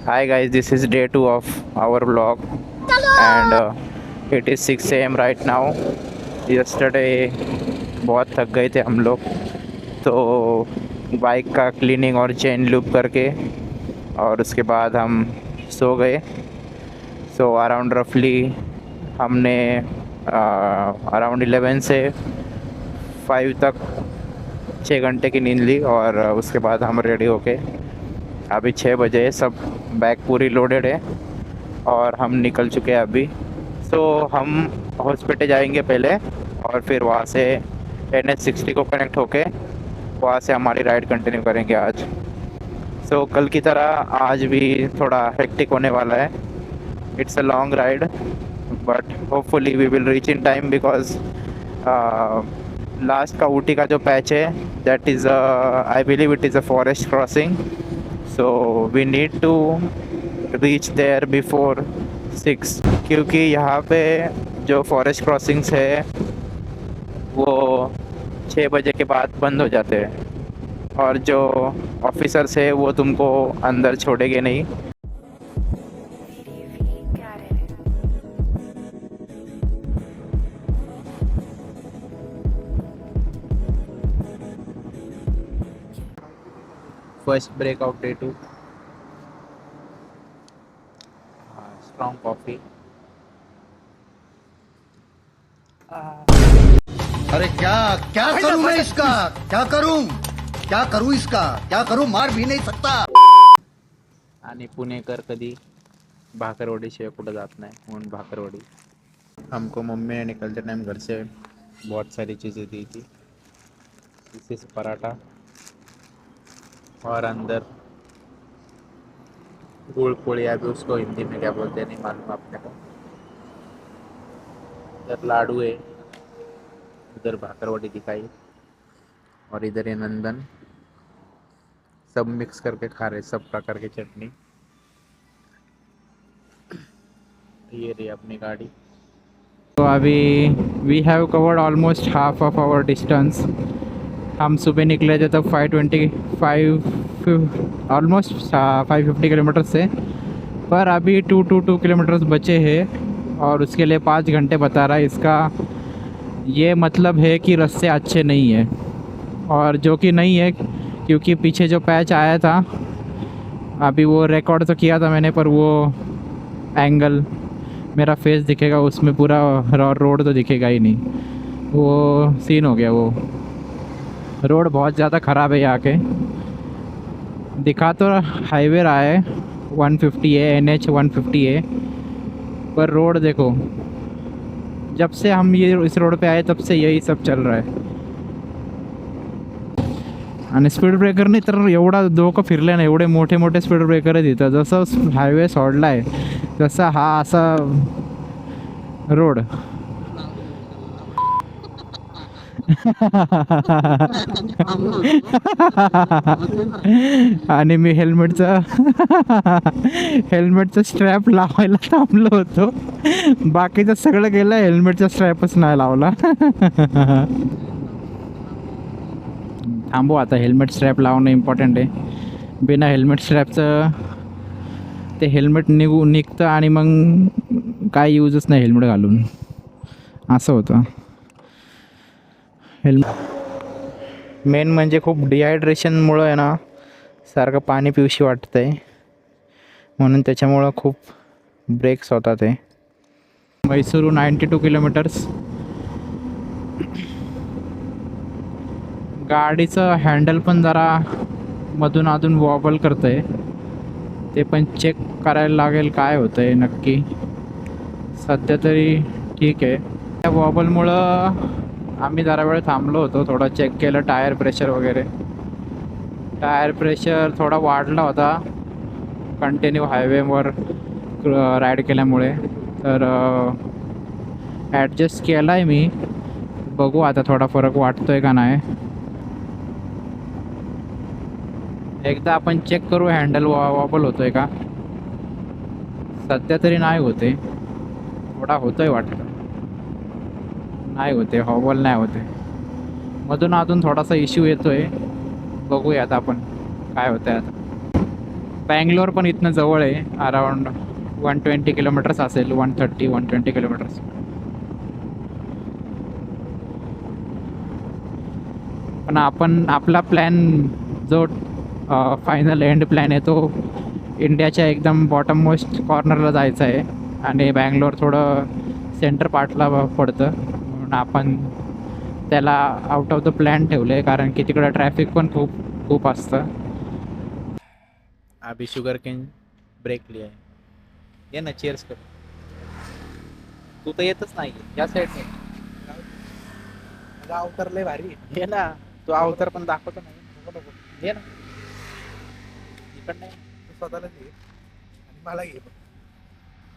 Hi guys, this is day 2 of our vlog and it is 6 a.m. right now. Yesterday बहुत थक गए थे हम लोग, तो बाइक का क्लीनिंग और चेन लूप करके और उसके बाद हम सो गए. सो अराउंड रफली हमने अराउंड 11 से 5 तक 6 घंटे की नींद ली और उसके बाद हम रेडी होके अभी 6 बजे सब बैग पूरी लोडेड है और हम निकल चुके हैं अभी. सो हम हॉस्पिटल जाएंगे पहले और फिर वहाँ से NH60 को कनेक्ट होके वहाँ से हमारी राइड कंटिन्यू करेंगे आज. सो कल की तरह आज भी थोड़ा हेक्टिक होने वाला है. It's a long ride but hopefully we will reach in time because last का ऊटी का जो पैच है that is I believe it is a forest crossing. So we need to reach there before 6 क्योंकि यहाँ पे जो फॉरेस्ट क्रॉसिंग्स है वो 6 बजे के बाद बंद हो जाते हैं और जो ऑफिसर्स है वो तुमको अंदर छोड़ेंगे नहीं. First break of day 2. Strong coffee. अरे क्या क्या करूं मैं इसका, क्या करूं इसका, क्या करूं, मार भी नहीं सकता. आणि पुणेकर कधी भाकरवडीशिवाय कुठं जात नाही म्हणून भाकरवडी. हमको मम्मी ने निकलते टाइम घर से बहुत सारी चीज़ें दी थी. इस पराठा और अंदर गुड़ पोड़ी, अभी उसको हिंदी में क्या बोलते हैं नहीं मालूम आपने को. इधर लाडू है, उधर भाकरवड़ी दिखाई और इधर ये नंदन. सब मिक्स करके खा रहे, सब प्रकार की चटनी. ये रही अपनी गाड़ी. तो अभी we have covered almost half of our distance. हम सुबह निकले थे तब 525 ऑलमोस्ट 550 किलोमीटर से, पर अभी 222 किलोमीटर्स बचे हैं और उसके लिए 5 घंटे बता रहा है. इसका ये मतलब है कि रास्ते अच्छे नहीं है और जो कि नहीं है क्योंकि पीछे जो पैच आया था अभी वो रिकॉर्ड तो किया था मैंने, पर वो एंगल मेरा फेस दिखेगा उसमें, पूरा रोड तो दिखेगा ही नहीं. वो सीन हो गया. वो रोड बहुत ज़्यादा ख़राब है यहाँ के. दिखा तो हाईवे रहा है 150 है, NH 150 है, पर रोड देखो जब से हम ये इस रोड पे आए तब से यही सब चल रहा है. आणि स्पीड ब्रेकर नाही तर एवढा डोकं फिरलं नाही. एवढे मोठे मोठे स्पीड ब्रेकर आहे तिथं. जसं हायवे सोडला आहे तसा हा असा रोड. आणि मी हेल्मेटचं स्ट्रॅप लावायला थांबलो होतो. बाकीचं सगळं गेलं, हेल्मेटचा स्ट्रॅपच नाही लावला. थांबू आता. हेल्मेट स्ट्रॅप लावणं इम्पॉर्टंट आहे. बिना हेल्मेट स्ट्रॅपचं ते हेल्मेट निघतं आणि मग काय यूजच नाही हेल्मेट घालून, असं होतं. मेन म्हणजे खूप डिहायड्रेशनमुळं आहे ना सारखं पाणी पिऊशी वाटतं आहे, म्हणून त्याच्यामुळं खूप ब्रेक्स होतात. आहे मैसूर 92 किलोमीटर्स. गाडीचं हँडल पण जरा मधून अधून वॉबल करतं आहे, ते पण चेक करायला लागेल काय होतं आहे नक्की. सध्या तरी ठीक आहे. त्या वॉबलमुळं आम्ही जरा वेळ थांबलो होतो, थोडं चेक केलं टायर प्रेशर वगैरे. टायर प्रेशर थोडा वाढला होता कंटिन्यू हायवेवर राईड केल्यामुळे, तर ॲडजस्ट केला आहे मी. बघू आता थोडा फरक वाटतो आहे का नाही. एकदा आपण चेक करू हँडल वॉबल होतो आहे का. सध्या तरी नाही होते, थोडा होतो आहे वाटतं. नाही होते, हॉबल नाही होते. मधून अधून थोडासा इश्यू येतो आहे. बघूया आता आपण काय होतं आहे. आता बँगलोर पण इथनं जवळ आहे, अराउंड 120 किलोमीटर्स असेल, 120 किलोमीटर्स. पण आपण आपला प्लॅन जो फायनल एंड प्लॅन आहे तो इंडियाच्या एकदम बॉटम मोस्ट कॉर्नरला जायचं आहे आणि बँगलोर थोडं सेंटर पार्टला पडतं, म्हणून आपण त्याला आउट ऑफ द प्लॅन ठेवलं आहे, कारण की तिकडं ट्रॅफिक पण खूप खूप असतं. अभी शुगर केन ब्रेक लिया है, ये ना चीयर्स कर. तू तर येतच नाही या साईडने. अवतार लय भारी ये ना, तू अवतार पण दाखवतो नाही. ये ना इकडनं स्वतःला घे आणि मला घे.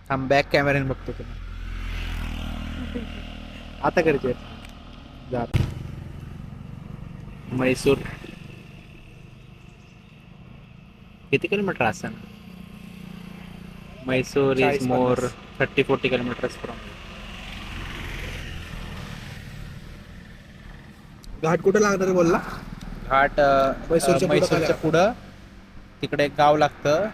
थांब बॅक कॅमेऱ्याने बघतो तुला. आता करते जा. म्हैसूर किती किलोमीटर असेल? Mysore is more 30-40 kilometres from. घाट कुठे लागणार बोलला? घाट म्हैसूरच्या पुढं तिकडे एक गाव लागतं,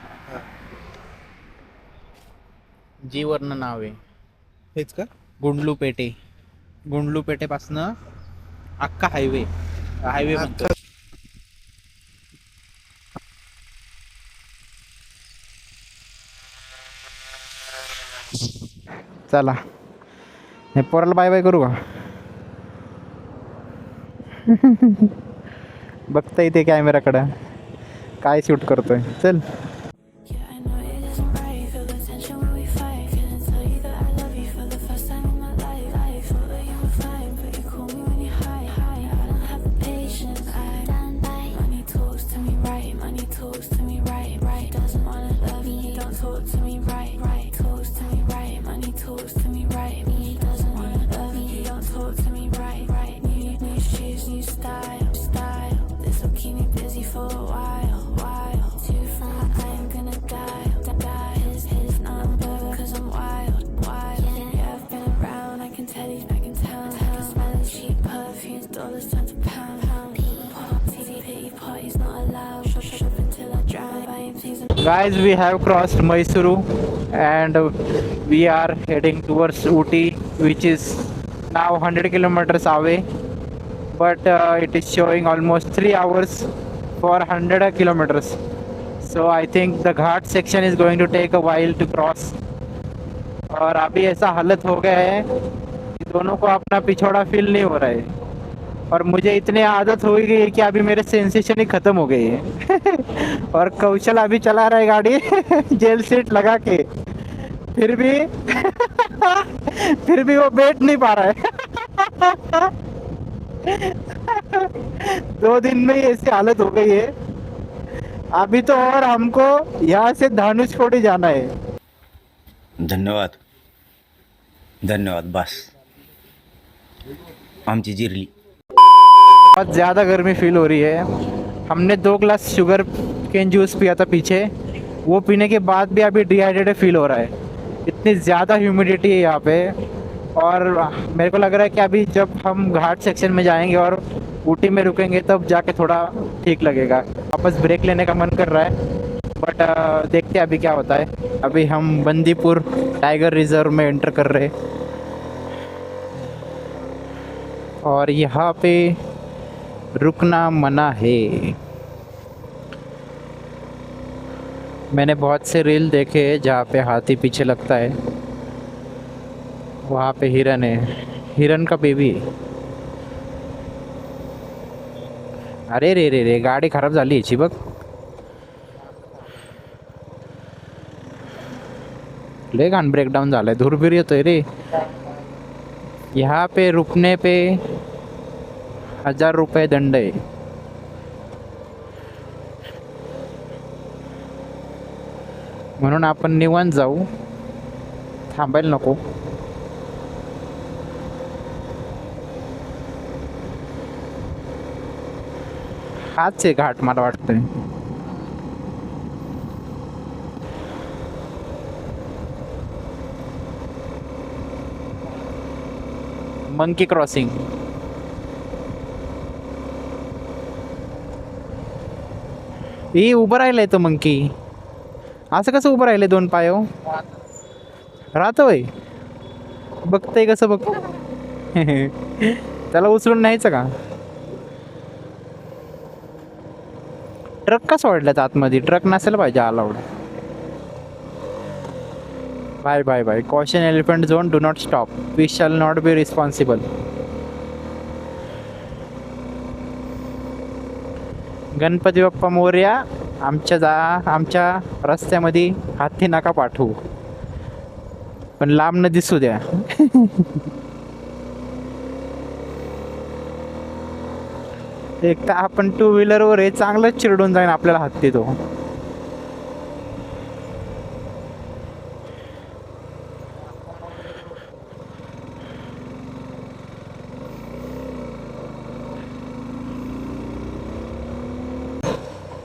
जी वरनं नाव आहे हेच का? गुंडलूपेटे. गुंडलूपेटेपासनं अख्खा हायवे म्हणतो. चला हे पोराला बाय बाय करू का? बघता येते कॅमेराकडं काय शूट करतोय. चल. Guys, we have crossed Mysuru and we are heading towards Ooty, which is now 100 kilometers away, but it is showing almost 3 hours for 100 kilometers. So I think the Ghat section is going to take a while to cross. और अभी ऐसा हालत हो गया है कि दोनों को अपना पिछोड़ा feel नहीं हो रहा है, और मुझे इतनी आदत हो गई है कि अभी मेरे सेंसेशन ही खत्म हो गई है. और कौशल अभी चला रहा है गाड़ी जेल सीट लगा के, फिर भी वो बैठ नहीं पा रहा है. 2 दिन में ही ऐसी हालत हो गई है. अभी तो और हमको यहाँ से धनुषकोडी जाना है. धन्यवाद बस आमची जिरली. बहुत ज़्यादा गर्मी फील हो रही है. हमने 2 ग्लास शुगर केन जूस पिया था पीछे, वो पीने के बाद भी अभी डिहाइड्रेटेड फील हो रहा है. इतनी ज़्यादा ह्यूमिडिटी है यहाँ पे, और मेरे को लग रहा है कि अभी जब हम घाट सेक्शन में जाएंगे और ऊटी में रुकेंगे तब जाके थोड़ा ठीक लगेगा. वापस ब्रेक लेने का मन कर रहा है, बट देखते हैं अभी क्या होता है. अभी हम बंदीपुर टाइगर रिजर्व में एंटर कर रहे हैं, और यहाँ पे रुकना मना है. मैंने बहुत से रील देखे हैं जहाँ पे हाथी पीछे लगता है, वहाँ पे हिरन है, हिरन का बेबी. अरे रे रे रे गाडी खराब झाली याची बघ. लय घाण ब्रेकडाऊन झालाय, धुरबीर येतोय रे. यहाँ पे रुकने पे 1000 रुपये दंड आहे. म्हणून आपण निवांत जाऊ, थांबायला नको. हाच आहे घाट मला वाटतंय. Monkey crossing. ही उभं राहिलाय तो मंकी. असं कसं उभं राहिले दोन पाय हो? राहतं वय बघतंय कसं बघ. त्याला उचलून न्यायचं का? ट्रक का सोडल्यात आतमध्ये? ट्रक नसेल पाहिजे allowed. Bye bye bye. Caution elephant zone, do not stop, we shall not be responsible. Ganpati Bappa Morya. आमच्या रस्त्यामध्ये हाती नका पाठवू, पण लांब न दिसू द्या. एक तर आपण टू व्हीलरवर आहे, चांगलंच चिरडून जाईन आपल्याला हत्ती तो.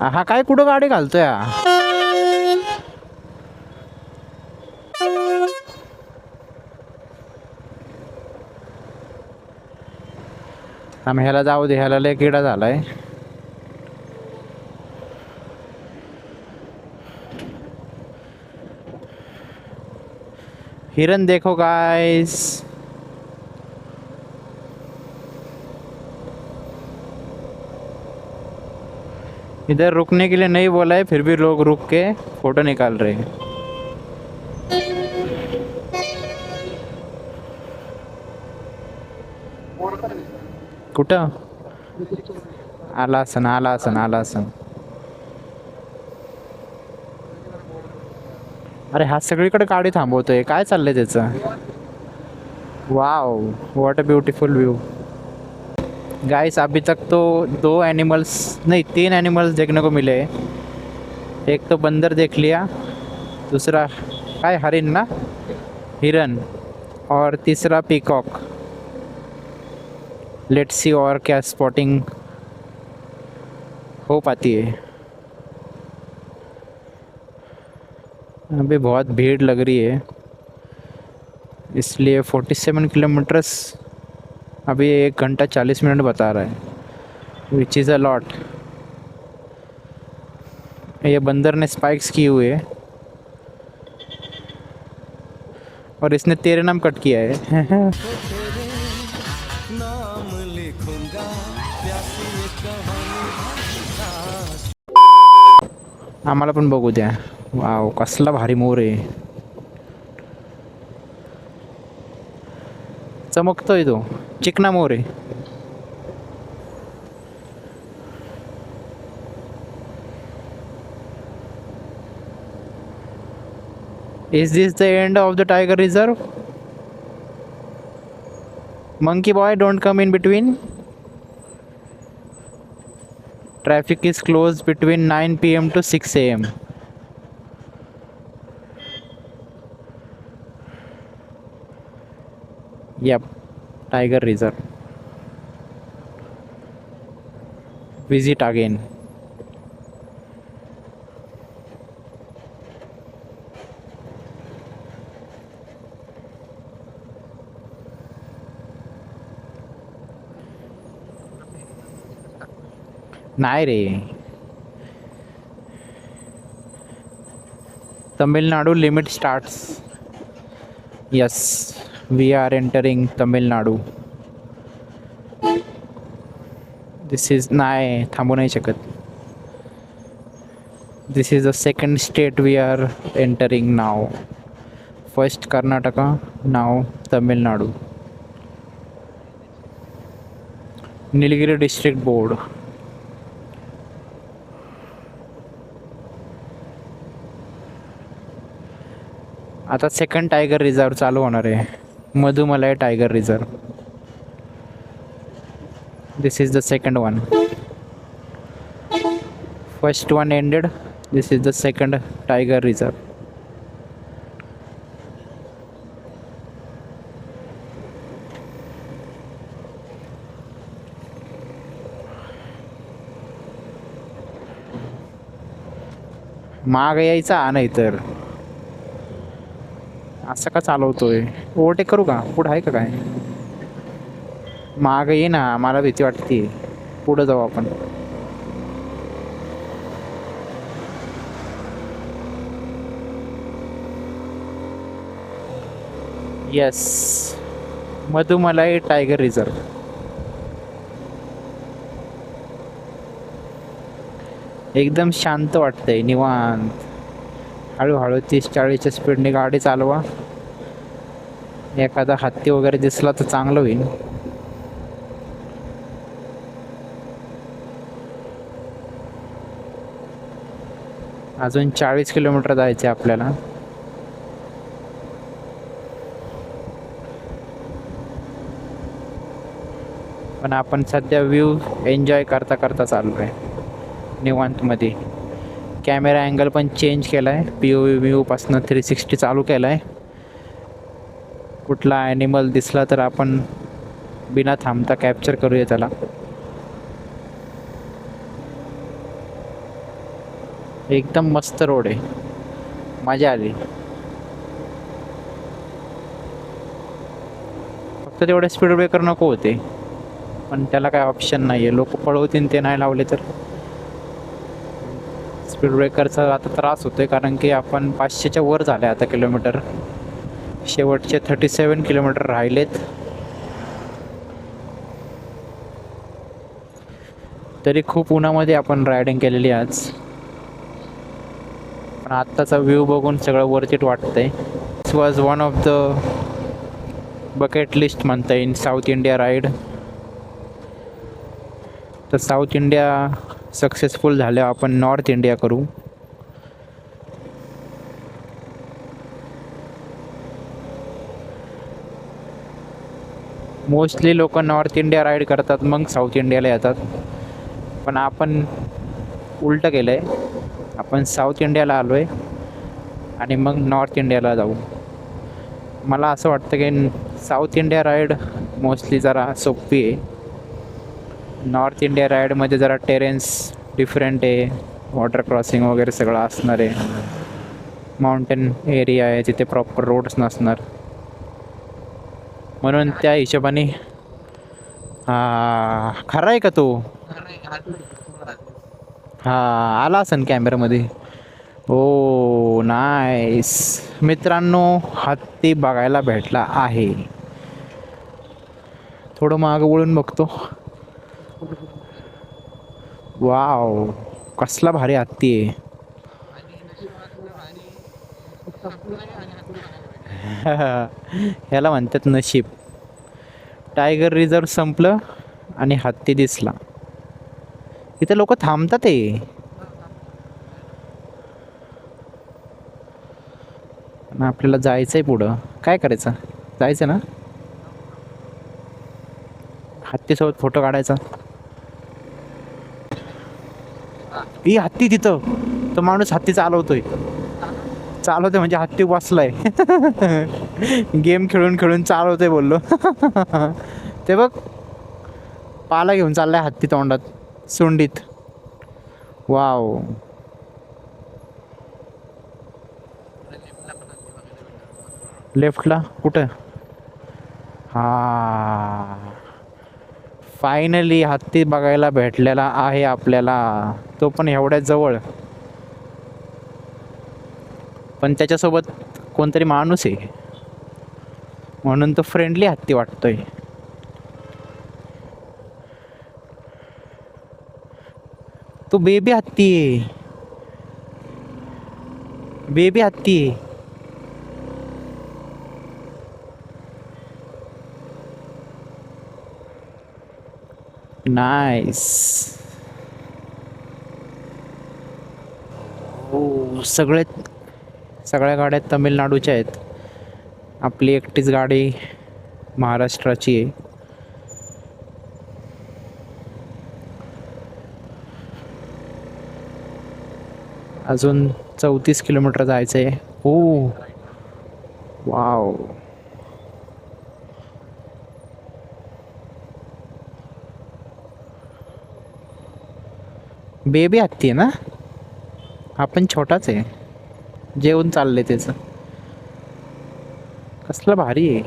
हा काय कुठं गाडी घालतोय हा? आम्ही ह्याला जाऊ दे, ह्याला लय किडा झालाय. हिरन देखो गाइस. इधर रुकने के लिए नहीं बोला है, फिर भी लोग रुक के फोटो निकाल रहे हैं. कुठं आला असन. अरे हा सगळीकडे गाडी थांबवतोय, काय चाललंय त्याचं? Wow, what a beautiful view. Guys अभी तक तो 3 एनिमल्स देखने को मिले. एक तो बंदर देख लिया, दूसरा काय हरिण ना, हिरन, और तीसरा पीकॉक. लेट्स सी और क्या स्पॉटिंग हो पाती है. अभी बहुत भीड़ लग रही है, इसलिए 47 किलोमीटर्स अभी 1 घंटा 40 मिनट बता रहा है, विच इज़ अ लॉट. ये बंदर ने स्पाइक्स किए हुए है और इसने तेरे नाम कट किया है. आम्हाला पण बघू द्या. वाव, कसला भारी मोर आहे. चमकतोय तो, चिकना मोर आहे. Is this the end of the tiger reserve? Monkey boy, don't come in between. Traffic is closed between 9 p.m. to 6 a.m. Yep, tiger reserve. Visit again. नाही रे. Tamil Nadu limit starts. Yes, we are entering Tamil Nadu. This is, नाही थांबू नाही शकत. This is the second state we are entering now. First Karnataka, now Tamil Nadu. Nilgiri district board. आता second tiger reserve चालू होणार आहे, Mudumalai tiger reserve. This is the second one. First one ended, this is the second tiger reserve. माग यायचा नाही तर असं का चालवतोय? ओव्हरटेक करू का? पुढं आहे का काय? माग ये ना, मला भीती वाटते. पुढं जाऊ आपण. Yes, Mudumalai tiger reserve. एकदम शांत वाटतंय, निवांत. हळूहळू 30-40च्या स्पीडने गाडी चालवा. एखादा हत्ती वगैरे दिसला तर चांगलं होईल. अजून 40 किलोमीटर जायचे आपल्याला. पण आपण सध्या व्ह्यू एन्जॉय करता करता चाललो आहे निवांतमध्ये. कॅमेरा अँगल पण चेंज केला आहे, पी ओ व्ह्यूपासनं 360 चालू केला आहे. कुठला ॲनिमल दिसला तर आपण बिना थांबता कॅप्चर करूया त्याला. एकदम मस्त रोड आहे, मजा आली. फक्त तेवढे स्पीड ब्रेकर नको होते, पण त्याला काय ऑप्शन नाही आहे. लोक पळवतील ते नाही लावले तर. स्पीड ब्रेकरचा आता त्रास होतोय कारण की आपण 500च्या वर झाले आता किलोमीटर. शेवटचे 37 किलोमीटर राहिलेत. तरी खूप उन्हामध्ये आपण रायडिंग केलेली आज. पण आत्ताचा व्ह्यू बघून सगळं वर्थ वाटतंय. This was one of the bucket list म्हणता येईल साऊथ इंडिया राईड. तर साऊथ इंडिया सक्सेसफुल झाल्यावर आपण नॉर्थ इंडिया करू. मोस्टली लोक नॉर्थ इंडिया राईड करतात मग साऊथ इंडियाला येतात, पण आपण उलटं केलं आहे. आपण साऊथ इंडियाला आलो आहे आणि मग नॉर्थ इंडियाला जाऊ. मला असं वाटतं की साऊथ इंडिया राईड मोस्टली जरा सोपी आहे. नॉर्थ इंडिया राईडमध्ये जरा टेरेन्स डिफरंट आहे, वॉटर क्रॉसिंग वगैरे सगळं असणार आहे. माउंटेन एरिया आहे, तिथे प्रॉपर रोड्स नसणार. म्हणून त्या हिशोबाने खरा आहे का तो? हां, आला असेल कॅमेरामध्ये. ओ नाईस. मित्रांनो, हत्ती बघायला भेटला आहे. थोडं मागं वळून बघतो. वाव, कसला भारी हत्ती आहे. ह्याला म्हणतात नशीब. टायगर रिझर्व संपलं आणि हत्ती दिसला. इथे लोक थांबतात आहे. पण आपल्याला जायचंय पुढं. काय करायचं? जायचं ना, हत्तीसोबत फोटो काढायचा. ही हत्ती तिथं, तो माणूस हत्ती चालवतोय म्हणजे हत्ती बसलाय. गेम खेळून खेळून चालवतोय बोललो. ते बघ, पाला घेऊन चाललाय हत्ती तोंडात, सुंडीत. वाव, लेफ्टला कुठं? हा, फायनली हत्ती बघायला भेटलेला आहे आपल्याला, तो पण एवढ्या जवळ. पण त्याच्यासोबत कोणतरी माणूस आहे म्हणून तो फ्रेंडली हत्ती वाटतोय. तो बेबी हत्ती आहे, बेबी हत्ती आहे. नाईस. हो, सगळ्या गाड्या तमिळनाडूच्या आहेत. आपली एकटीच गाडी महाराष्ट्राची आहे. अजून 34 किलोमीटर जायचं आहे. हो, वाव. बेबी हत्ती आहे ना, आपण छोटाच आहे. जेवण चाललंय त्याचं. कसलं भारी आहे.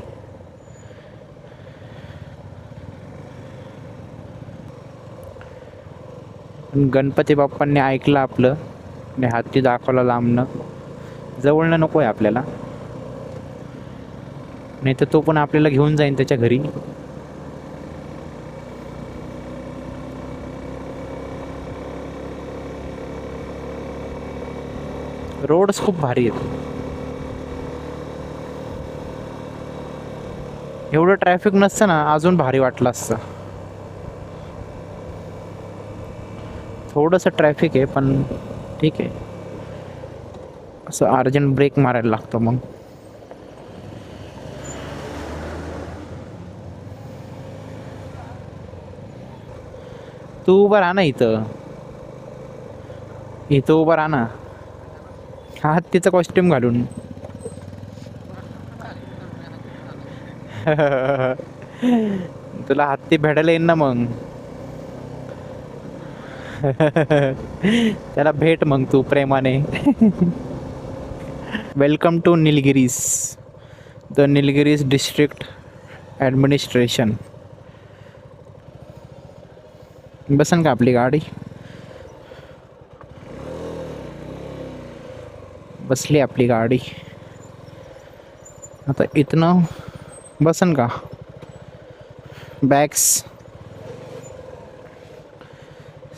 गणपती बाप्पांनी ऐकलं आपलं आणि हत्ती दाखवला लांबनं. जवळनं नको आहे आपल्याला. नाही तर तो पण आपल्याला घेऊन जाईन त्याच्या घरी. रोड्स खूप भारी आहेत. एवढं ट्रॅफिक नसतं ना अजून भारी वाटलं असतं. थोडंसं ट्रॅफिक आहे पण ठीक आहे. असं अर्जंट ब्रेक मारायला लागतो मग. तू उभं राहा ना इथं. इथं उभं राहा ना. हा तिचं कॉस्ट्युम घालून. तुला हत्ती भेटायला येईन ना मग. त्याला भेट मग तू प्रेमाने. Welcome to Nilgiris, the Nilgiris district administration. बसन का आपली गाडी? बसली आपली गाडी. आता इथनं बसन का? बॅग्स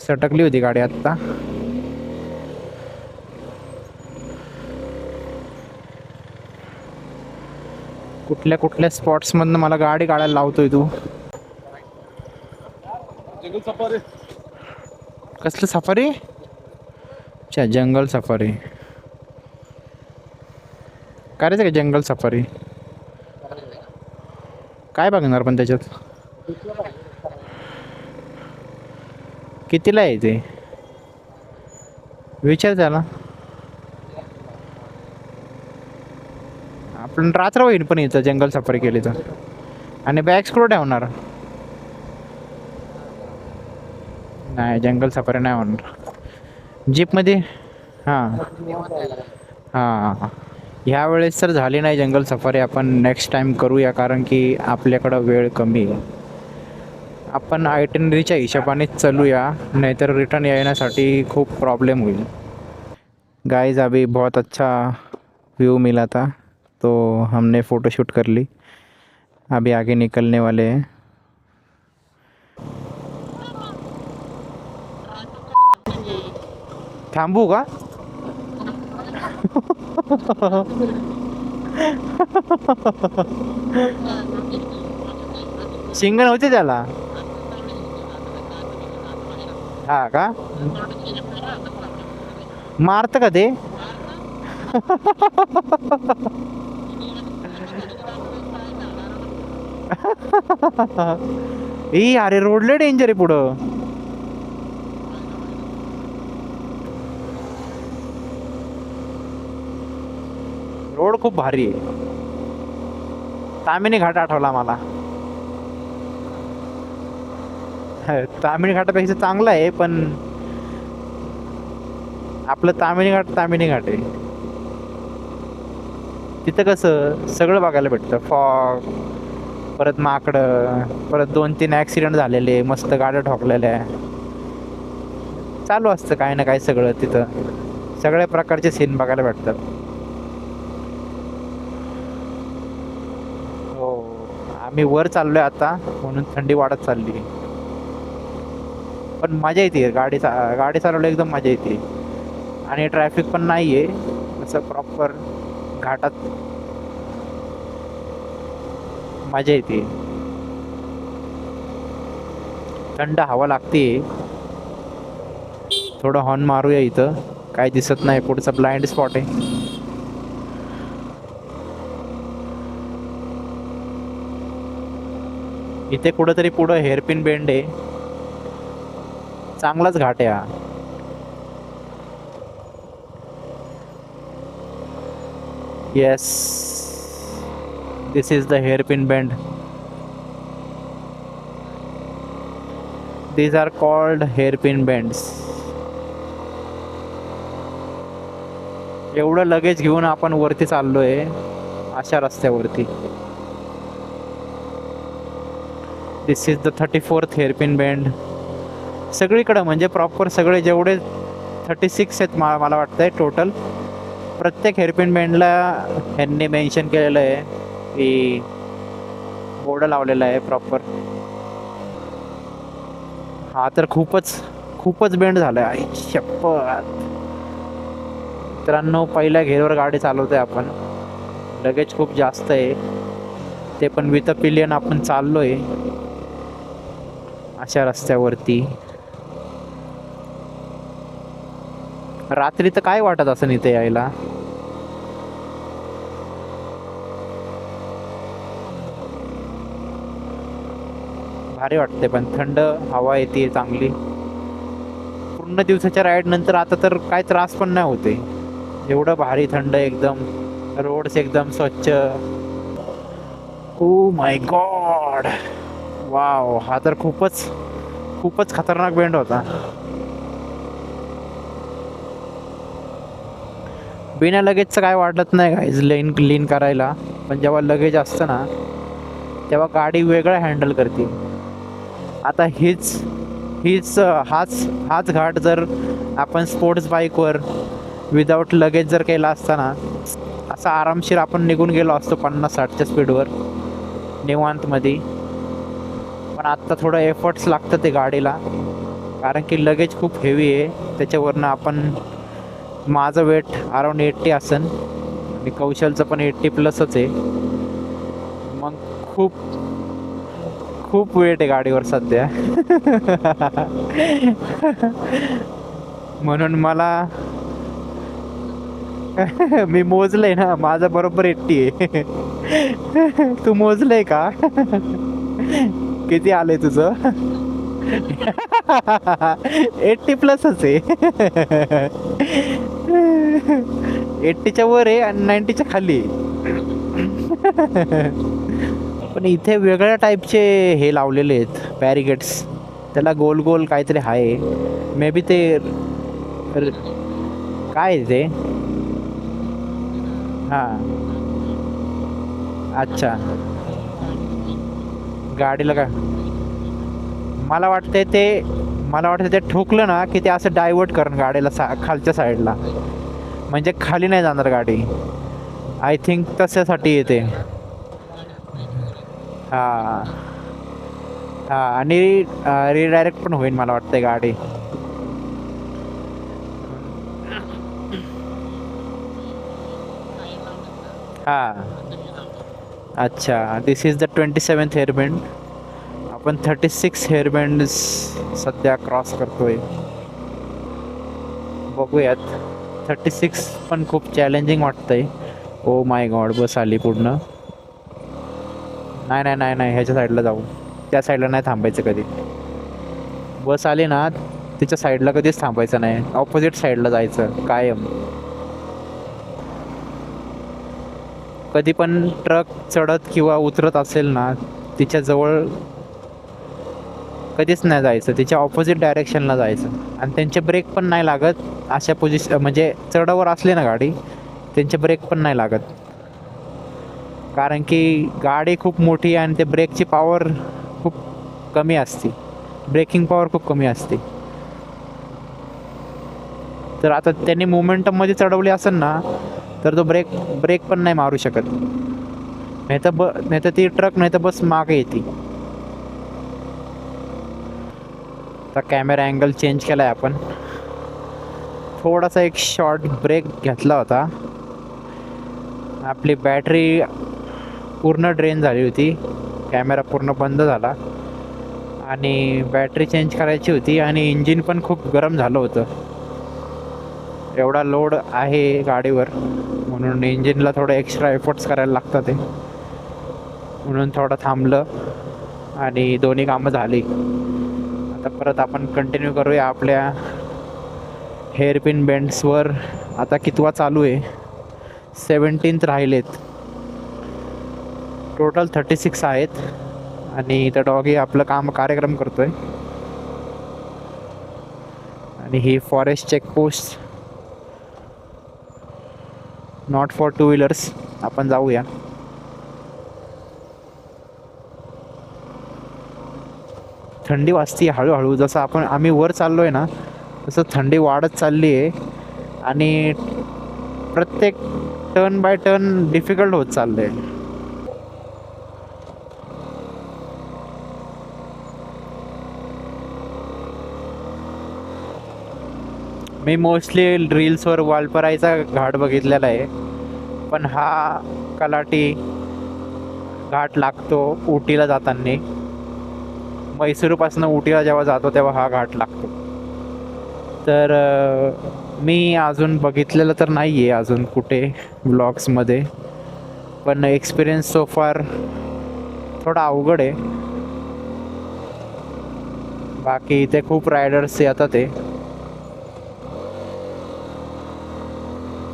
सटकली होती गाडी आत्ता. कुठल्या कुठल्या स्पॉट्समधनं मला गाडी काढायला लावतोय तू? कसलं सफारी? अच्छा जंगल सफारी करायचं का? जंगल सफारी काय बघणार पण त्याच्यात? कितीला आहे ते विचार त्याला. आपण रात्र होईल पण इथं जंगल सफारी केली तर. आणि बॅग्स कुठं ठेवणार? नाही जंगल सफारी नाही होणार जीपमध्ये. हां हां ह्या वेळेस तर झाली नाही जंगल सफारी. आपण नेक्स्ट टाइम करूया कारण की आपल्याकडं वेळ कमी आहे. आपण आयटनरीच्या हिशोबानेच चालूया नाहीतर रिटर्न येण्यासाठी खूप प्रॉब्लेम होईल. गाइस अभी बहुत अच्छा व्यू मिला था तो हमने फ़ोटोशूट कर ली. अभी आगे निकलने वाले हैं. थांबू का? शिंग नव्हते त्याला. हा का? मारत का ते? ई अरे रोडले डेंजर आहे पुढं. रोड खूप भारी आहे. तामिनी घाट आठवला मला. तामिनी घाटापेक्षा चांगला आहे पण आपलं तामिनी घाट आहे. तिथं कसं सगळं बघायला भेटतं. फॉग, परत माकडं, परत 2-3 ॲक्सिडेंट झालेले, मस्त गाड्या ठोकलेल्या चालू असतं काही ना काही. सगळं तिथं सगळ्या प्रकारचे सीन बघायला भेटतात. हो आम्ही वर चाललोय आता म्हणून थंडी वाढत चालली. पण मजा येते गाडी चालवलं एकदम मजा येते. आणि ट्रॅफिक पण नाही आहे असं प्रॉपर घाटात. मजा येते. थंड हवा लागते. थोडं हॉर्न मारूया. इथं काय दिसत नाही. पुढचा ब्लाइंड स्पॉट आहे. इथे कुठंतरी पुढं हेअरपिन बेंड आहे. चांगलाच घाट आहे हा. Yes this is the hairpin bend. these are called hairpin bends. एवढं लगेज घेऊन आपण वरती चाललोय अशा रस्त्यावरती. This is the 34th hairpin bend. सगळीकडं म्हणजे प्रॉपर सगळे जेवढे 36 आहेत मला वाटतंय टोटल. प्रत्येक हेअरपिन बेंडला ह्यांनी मेन्शन केलेलं आहे की बोर्ड लावलेला आहे प्रॉपर. हा तर खूपच बेंड झालाय. आई शप्पथ. मित्रांनो, पहिल्या घेरवर गाडी चालवतोय आपण. लगेच खूप जास्त आहे, ते पण विथ पिलियन. आपण चाललोय अशा रस्त्यावरती. रात्री तर काय वाटत असं इथे यायला. भारी वाटते, पण थंड हवा येते चांगली. पूर्ण दिवसाच्या राईड नंतर आता तर काय त्रास पण नाही होते. एवढं भारी थंड एकदम. रोड्स एकदम स्वच्छ. Oh my God, wow. हा तर खूपच खतरनाक बेंड होता. बिना लगेजचं काय वाटत नाही गाईज लीन करायला, पण जेव्हा लगेज असतं ना तेव्हा गाडी वेगळं हँडल करते. आता हाच घाट जर आपण स्पोर्ट्स बाईकवर विदाऊट लगेज जर केला असता ना, असा आरामशीर आपण निघून गेलो असतो 50-60च्या स्पीडवर निवांतमध्ये. पण आत्ता थोडं एफर्ट्स लागतं ते गाडीला, कारण की लगेज खूप हेवी आहे. त्याच्यावरनं आपण, माझं वेट अराउंड 80 असेल आणि कौशलचं पण 80+ आहे. मग खूप वेट आहे गाडीवर सध्या. म्हणून मला मी मोजलंय ना, माझं बरोबर 80 आहे. तू मोजलंय का? किती आलंय तुझं? 80+ आहे. 80च्या वर आहे आणि 90च्या खाली. पण इथे वेगळ्या टाईपचे हे लावलेले आहेत बॅरिकेड्स. त्याला गोल गोल काहीतरी आहे. मे बी ते काय आहे ते. हां, अच्छा. गाडीला का मला वाटतं ते ठोकलं ना की ते असं डायव्हर्ट करण गाडीला खालच्या साईडला, म्हणजे खाली नाही जाणार गाडी. आय थिंक तशासाठी येते. हां हां, आणि रिडायरेक्ट पण होईल मला वाटतं गाडी. हां, अच्छा. दिस इज द 27th हेअरबँड. आपण 36 हेअरबँड सध्या क्रॉस करतोय. बघूयात. 36 पण खूप चॅलेंजिंग वाटतंय. ओ माय गॉड, बस आली पूर्ण. नाही, ह्याच्या साईडला जाऊ. त्या साईडला नाही थांबायचं कधी. बस आली ना तिच्या साईडला कधीच थांबायचं नाही. ऑपोजिट साईडला जायचं कायम. कधी पण ट्रक चढत किंवा उतरत असेल ना, तिच्या जवळ कधीच नाही जायचं. तिच्या ऑपोजिट डायरेक्शनला जायचं. आणि त्यांचे ब्रेक पण नाही लागत अशा म्हणजे चढावर असली ना गाडी, त्यांचे ब्रेक पण नाही लागत. कारण की गाडी खूप मोठी आहे आणि ते ब्रेकची पॉवर खूप कमी असते. ब्रेकिंग पॉवर खूप कमी असते. तर आता त्यांनी मोमेंटममध्ये चढवली असेल ना, तर तो ब्रेक पण नाही मारू शकत. नाही तर ती ट्रक नाही तर बस मागे येते. आता कॅमेरा अँगल चेंज केला आहे आपण. थोडासा एक शॉर्ट ब्रेक घेतला होता. आपली बॅटरी पूर्ण ड्रेन झाली होती. कॅमेरा पूर्ण बंद झाला आणि बॅटरी चेंज करायची होती आणि इंजिन पण खूप गरम झालं होतं. एवढा लोड आहे गाडीवर, म्हणून इंजिनला थोडं एक्स्ट्रा एफर्ट्स करायला लागतात ते. म्हणून थोडं थांबलं आणि दोन्ही कामं झाली. आता परत आपण कंटिन्यू करूया आपल्या हेअरपिन बेंड्सवर. आता कितवा चालू आहे? 17th राहिलेत. टोटल 36 आहेत. आणि इथं डॉगी आपलं कार्यक्रम करतोय. आणि ही forest checkpost, not for 2 wheelers. आपण जाऊया. थंडी वाजती हळूहळू. जसं आम्ही वर चाललोय ना, तसं थंडी वाढत चालली आहे. आणि प्रत्येक टर्न बाय टर्न डिफिकल्ट होत चाललंय. मी मोस्टली रील्सवर वालपराईचा घाट बघितलेला आहे, पण हा कलाटी घाट लागतो उटीला जाताना. म्हैसूरपासून उटीला जेव्हा जातो तेव्हा हा घाट लागतो. तर मी अजून बघितलेलं तर नाही आहे अजून कुठे व्लॉग्समध्ये, पण एक्सपिरियन्स सो फार थोडा अवघड आहे. बाकी इथे खूप रायडर्स येतात ते.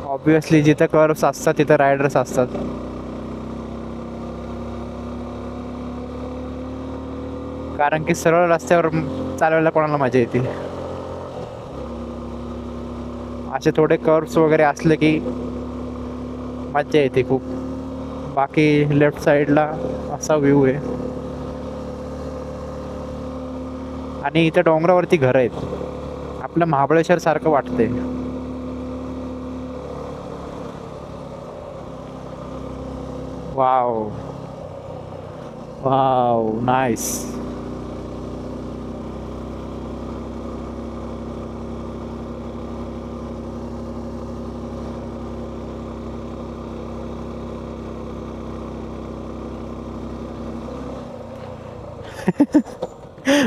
ऑब्विसली जिथं कर्व्स असतात तिथं रायडर्स असतात. कारण की सरळ रस्त्यावर चालवायला कोणाला मजा येते. असे थोडे कर्व्स वगैरे असले की मजा येते खूप. बाकी लेफ्ट साईडला असा व्ह्यू आहे आणि इथे डोंगरावरती घरं आहेत. आपलं महाबळेश्वर सारखं वाटतंय. Wow wow nice.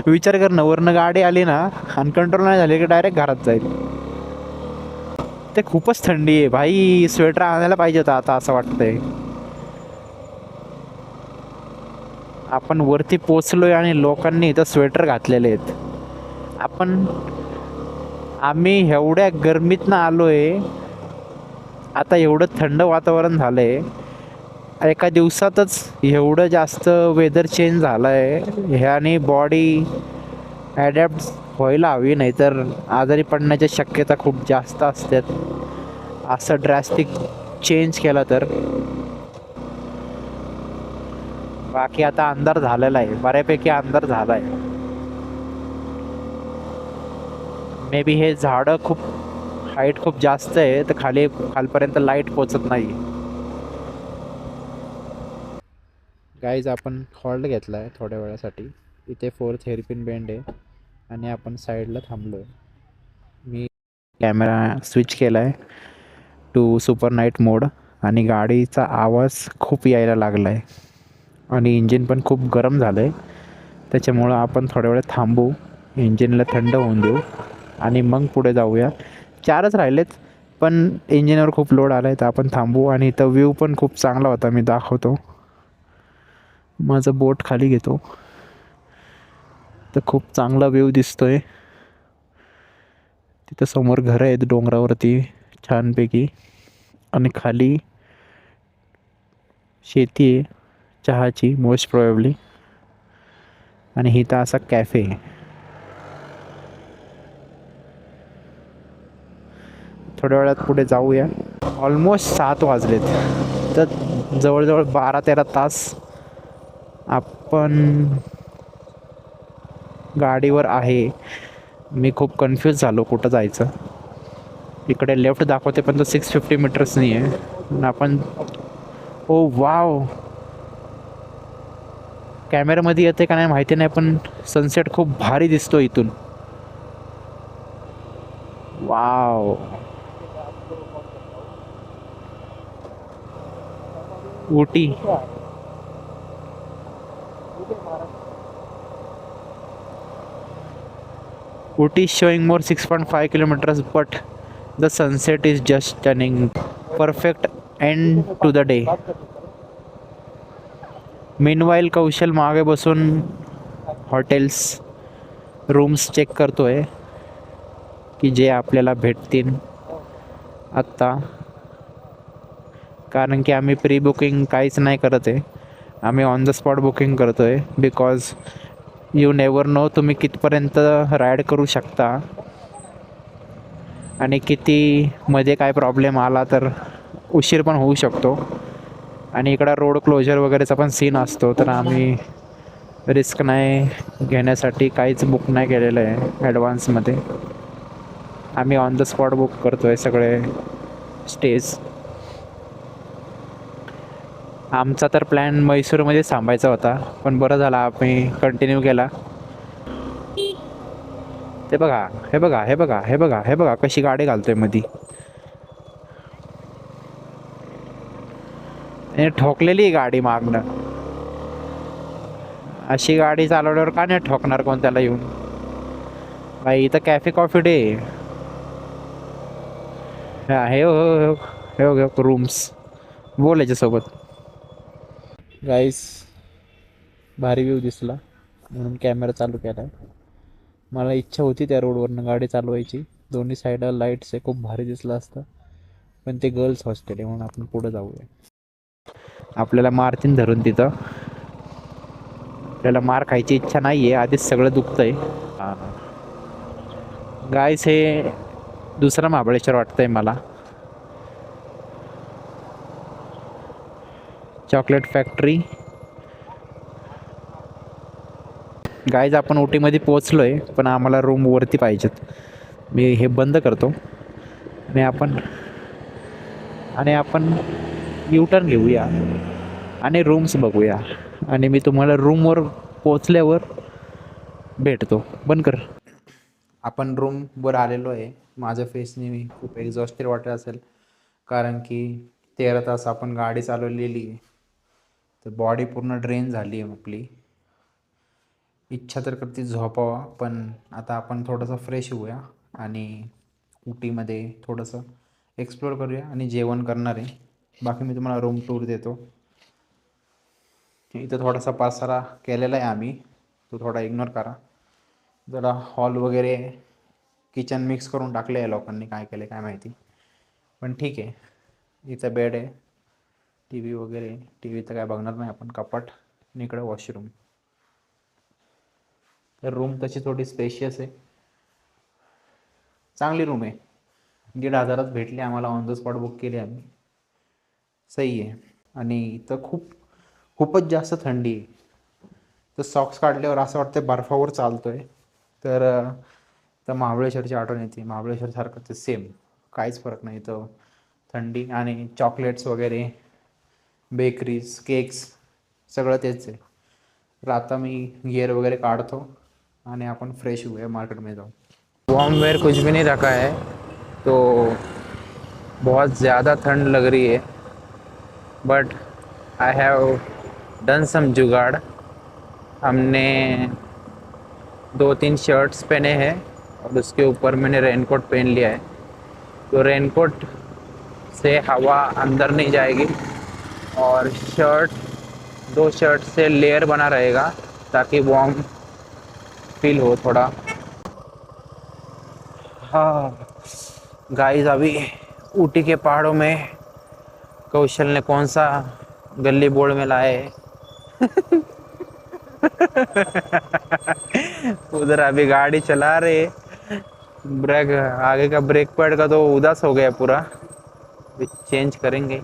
विचार कर ना, वरनं गाडी आली ना आणि कंट्रोल नाही झाली की डायरेक्ट घरात जाईल. ते खूपच थंडी आहे भाई. स्वेटर आणायला पाहिजे होता आता असं वाटतंय. आपण वरती पोचलोय आणि लोकांनी इथं स्वेटर घातलेले आहेत. आम्ही एवढ्या गरमीतनं आलोय, आता एवढं थंड वातावरण झालंय. एका दिवसातच एवढं जास्त वेदर चेंज झालं आहे. ह्याने बॉडी ॲडॅप्ट व्हायला हवी, नाहीतर आजारी पडण्याच्या शक्यता खूप जास्त असतात असं ड्रॅस्टिक चेंज केला तर. बाकी आता अंधार झालेला आहे, बऱ्यापैकी अंधार झाला आहे. मे बी हे झाडं खूप हाईट खूप जास्त आहे तर खालपर्यंत लाईट पोचत नाही. गाईज आपण हॉल्ट घेतला आहे थोड्या वेळासाठी. इथे 4th हेअरपिन बेंड आहे आणि आपण साईडला थांबलो आहे. मी कॅमेरा स्विच केला आहे टू सुपर नाईट मोड आणि गाडीचा आवाज खूप यायला लागला आहे आणि इंजिन पण खूप गरम झालं आहे. त्याच्यामुळं आपण थोड्या वेळ थांबू, इंजिनला थंड होऊन देऊ आणि मग पुढे जाऊया. 4च राहिलेत पण इंजिनवर खूप लोड आला आहे तर आपण थांबू. आणि इथं व्ह्यू पण खूप चांगला होता, मी दाखवतो. माझं बोट खाली घेतो तर खूप चांगला व्ह्यू दिसतोय. तिथं समोर घरं आहेत डोंगरावरती छानपैकी आणि खाली शेती आहे चहाची मोस्ट प्रोबॅबली. आणि इथं असा कॅफे आहे. थोड्या वेळात पुढे जाऊया. ऑलमोस्ट 7 वाजलेत तर जवळजवळ 12-13 तास आपण गाडीवर आहे. मी खूप कन्फ्यूज झालो कुठं जायचं. इकडे लेफ्ट दाखवते पण तो 650 मीटर्स नाही आहे. आपण ओ वाव, कॅमेऱ्यामध्ये येते का नाही माहिती नाही पण सनसेट खूप भारी दिसतो इथून. Wow, Ooty. Ooty is showing more 6.5 kilometers, but the sunset is just stunning. Perfect end to the day. Meanwhile, कौशल मागे बसून हॉटेल्स रूम्स चेक करतोय की जे आपल्याला भेटतील आत्ता. कारण की आम्ही प्री बुकिंग काहीच नाही करत आहे, आम्ही ऑन द स्पॉट बुकिंग करतोय. बिकॉज यू नेवर नो तुम्ही कितपर्यंत राईड करू शकता आणि किती मध्ये काय प्रॉब्लेम आला तर उशीर पण होऊ शकतो. आणि इकडं रोड क्लोजर वगैरेचा पण सीन असतो तर आम्ही रिस्क नाही घेण्यासाठी काहीच बुक नाही केलेलं आहे ॲडव्हान्समध्ये. आम्ही ऑन द स्पॉट बुक करतो आहे सगळे स्टेज. आमचा तर प्लॅन म्हैसूरमध्ये थांबायचा होता पण बरं झाला आम्ही कंटिन्यू केला. ते बघा, हे बघा, हे बघा, हे बघा, हे बघा कशी गाडी घालतोय मधी. हे ठोकलेली आहे गाडी मागणं. अशी गाडी चालवल्यावर का नाही ठोकणार कोण त्याला येऊन. भाई इथं कॅफे कॉफी डे. हा हे हो हो हे हो रूम्स बोलायच्या सोबत. गाईस भारी व्ह्यू दिसला म्हणून कॅमेरा चालू केला. मला इच्छा होती त्या रोडवरनं गाडी चालवायची. दोन्ही साईडला लाईट्स आहे, खूप भारी दिसलं असतं. पण ते गर्ल्स हॉस्टेल आहे म्हणून आपण पुढं जाऊया. आपल्याला मारतीन धरून तिथं. आपल्याला मार खायची इच्छा नाही आहे, आधीच सगळं दुखतंय. गाईस हे दुसरं महाबळेश्वर वाटतंय मला. Chocolate factory. गाईज आपण ओटीमध्ये पोचलोय, पण आम्हाला रूम वरती पाहिजेत. मी हे बंद करतो आणि आपण युटर्न घेऊया आणि रूम्स बघूया. आणि मी तुम्हाला रूमवर पोचल्यावर भेटतो. बंद कर. आपण रूमवर आलेलो आहे. माझ्या फेसने मी खूप एक्झॉस्टेड वाटत असेल, कारण की 13 तास आपण गाडी चालवलेली आहे. तर बॉडी पूर्ण ड्रेन झाली आहे आपली. इच्छा तर करते झोपावा, पण आता आपण थोडंसं फ्रेश होऊया आणि उटीमध्ये थोडंसं एक्सप्लोअर करूया आणि जेवण करणार आहे. बाकी मी तुम्हाला रूम टूर देतो. इथं थोडासा पसारा केलेला आहे आम्ही, तो थोडा इग्नोर करा. जरा हॉल वगैरे किचन मिक्स करून टाकले आहे लोकांनी, काय केलं काय माहिती, पण ठीक आहे. इथं बेड आहे, टी व्ही वगैरे. टी व्ही तर काय बघणार नाही आपण. कपाट आणि इकडं वॉशरूम. तर रूम तशी थोडी स्पेशियस आहे, चांगली रूम आहे. 1,500 भेटली आम्हाला, ऑन द स्पॉट बुक केली आम्ही. सही आहे. आणि इथं खूपच जास्त थंडी आहे. तर सॉक्स काढल्यावर असं वाटतं बर्फावर चालतोय. तर महाबळेश्वरची आठवण येते. महाबळेश्वरसारखं ते सेम, काहीच फरक नाही. तर थंडी आणि चॉकलेट्स वगैरे, बेकरीज, केक्स सगळं तेच आहे. तर आता मी गिअर वगैरे काढतो आणि आपण फ्रेश हुए मार्केट में जाओ. वार्म वेयर कुछ भी नहीं रखा है, तो बहुत ज़्यादा ठंड लग रही है. But I have done some जुगाड़. हमने 2-3 शर्ट्स पहने हैं और उसके ऊपर मैंने रेनकोट पहन लिया है. तो रेनकोट से हवा अंदर नहीं जाएगी और 2 शर्ट से लेयर बना रहेगा ताकि वार्म फील हो थोड़ा. हाँ गाइस, अभी ऊटी के पहाड़ों में कौशल ने कौन सा गली बोर्ड में लाए उधर अभी गाड़ी चला रहे. ब्रेक, आगे का ब्रेक पैड का तो उदास हो गया पूरा. अभी चेंज करेंगे.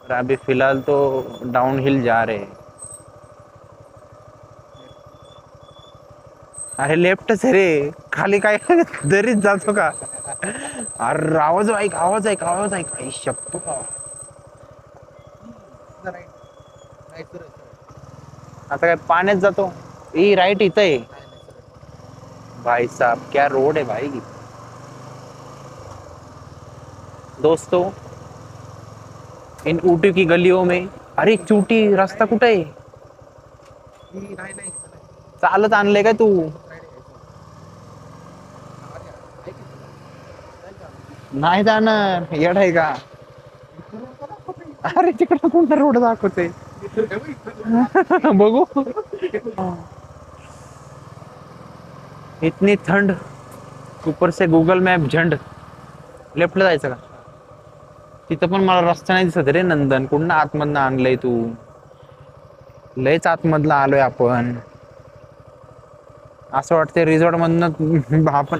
और अभी फिलहाल तो डाउन हिल जा रहे हैं. अरे लेफ्टच आहे रे, खाली काय दरीच जातो का? अरे आवाज ऐक, आवाज ऐक, आवाज ऐक. आई शप्पो. आता काय पाण्यात जातो. ई राईट इथं आहे. भाई साहब क्या रोड है भाई. दोस्तों इन ऊटी की गलियों में, अरे चूटी रास्ता कुठे आहे? चालत आणले काय तू? नाही जाणार, येड आहे का? अरे तिकडे कोणता रोड दाखवते बघू. इतनी ठंड, ऊपर से गूगल मॅप झंड. लेफ्टला जायचं का? तिथं पण मला रस्ता नाही दिसत रे. नंदन कुठं आतमधनं आणलंय तू? लयच आतमधला आलोय आपण. असं वाटतंय रिसॉर्ट मधनं आपण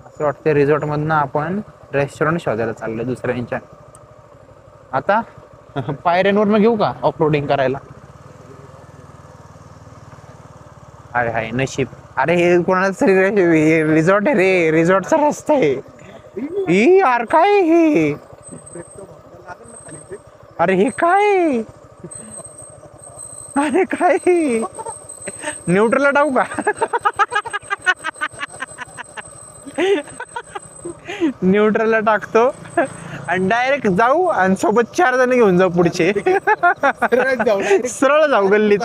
असं वाटतंय रिसॉर्ट मधनं आपण रेस्टॉरंट शोधायला चाललोय दुसऱ्यांच्या. आता पायऱ्यांवरनं घेऊ का ऑफरोडिंग करायला? अरे हाय नशीब. अरे हे कोणाच तरी रिसॉर्ट आहे रे, रिसॉर्टचा रस्ता आहे. ई यार काय हे? अरे हे काय? अरे काय न्यूट्रलला टाकू का? न्यूट्रलला टाकतो आणि डायरेक्ट जाऊ आणि सोबत 4 जण घेऊन जाऊ पुढचे. सरळ जाऊ गल्लीत.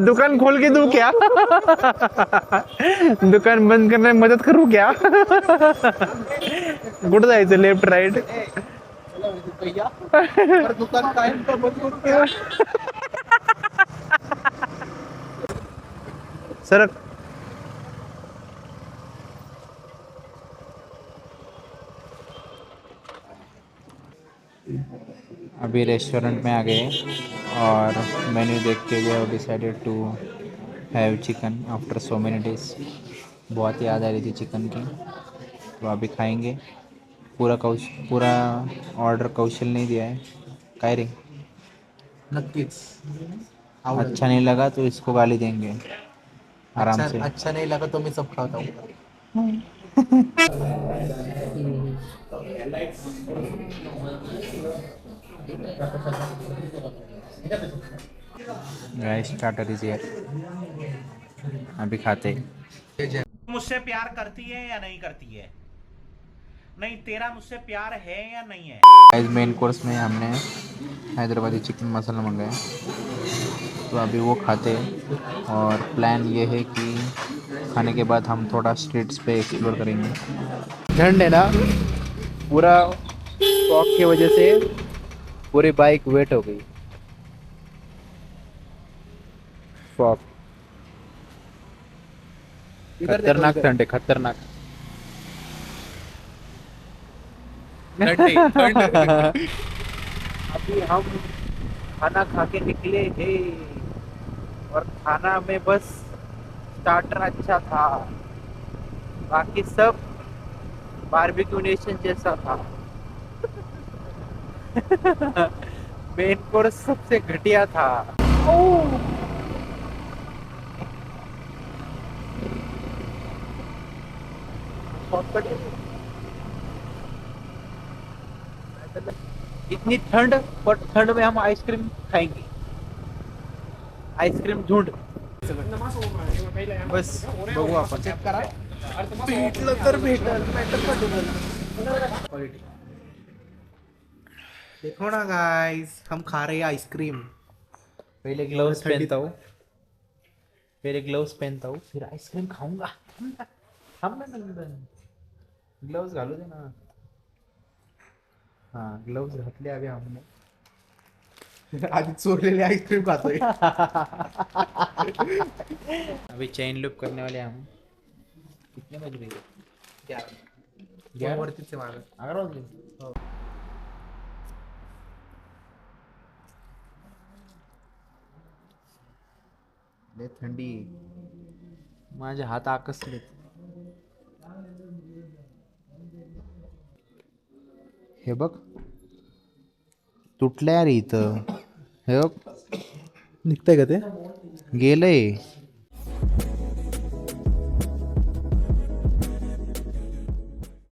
दुकान खोल के दू क्या? दुकान बंद करण्यात मदत करू क्या? कुठं जायचं, लेफ्ट राईट? दुकान काय सर अभी रेस्टोरेंट में आ गए और मेन्यू देखते हुए और decided to have chicken after so many days. बहुत याद आ रही थी चिकन की, तो अभी खाएंगे. पूरा ऑर्डर कौशल नहीं दिया है. काय रे, नक्कीच. अच्छा नहीं लगा तो इसको गाली देंगे आराम से. अच्छा नहीं लगा तो मी सब खाता हूँ. Guys starter is here. अभी खाते हैं. मुझसे प्यार करती है या नहीं करती है? नहीं, तेरा मुझसे प्यार है या नहीं है? गाइस मेन कोर्स में हमने हैदराबादी चिकन मसाला मंगाया, तो अभी वो खाते हैं. और प्लान ये है कि खाने के बाद हम थोड़ा स्ट्रीट्स पे एक्सप्लोर करेंगे. ठंड है ना, पूरा फॉग की वजह से पूरी बाइक वेट हो गई. फॉग खतरनाक ठंड है, खतरनाक. अभी हम खाना खा के निकले हैं और खाना में बस स्टार्टर अच्छा था, बाकी सब बारबेक्यू नेशन जैसा था. मेन कोर्स सबसे घटिया था. इतनी ठंड, पर ठंड में हम आइसक्रीम खाएंगे. आइसक्रीम झुंड. बस बघू आपण. चेक करा. भेटलं तर भेटल. देखो ना गाइस, हम खा रहे हैं आइसक्रीम. पहले ग्लव्स पहनता हूँ, फिर आइसक्रीम खाऊंगा. हम ना ग्लव्स घालू दे ना. हाँ ग्लव्स घातले अभी हमने. आधी चोरलेली आईस्क्रीम खातोय. अभी चेन लूप करने वाले हम. कितने बज रहे? 11 वरतीच आहे माझं. 11 वाजले. लय थंडी. माझे हात आकसलेत. हे बघ तुटलंय रे इथं. हे बघ निघतंय का ते? गेलंय.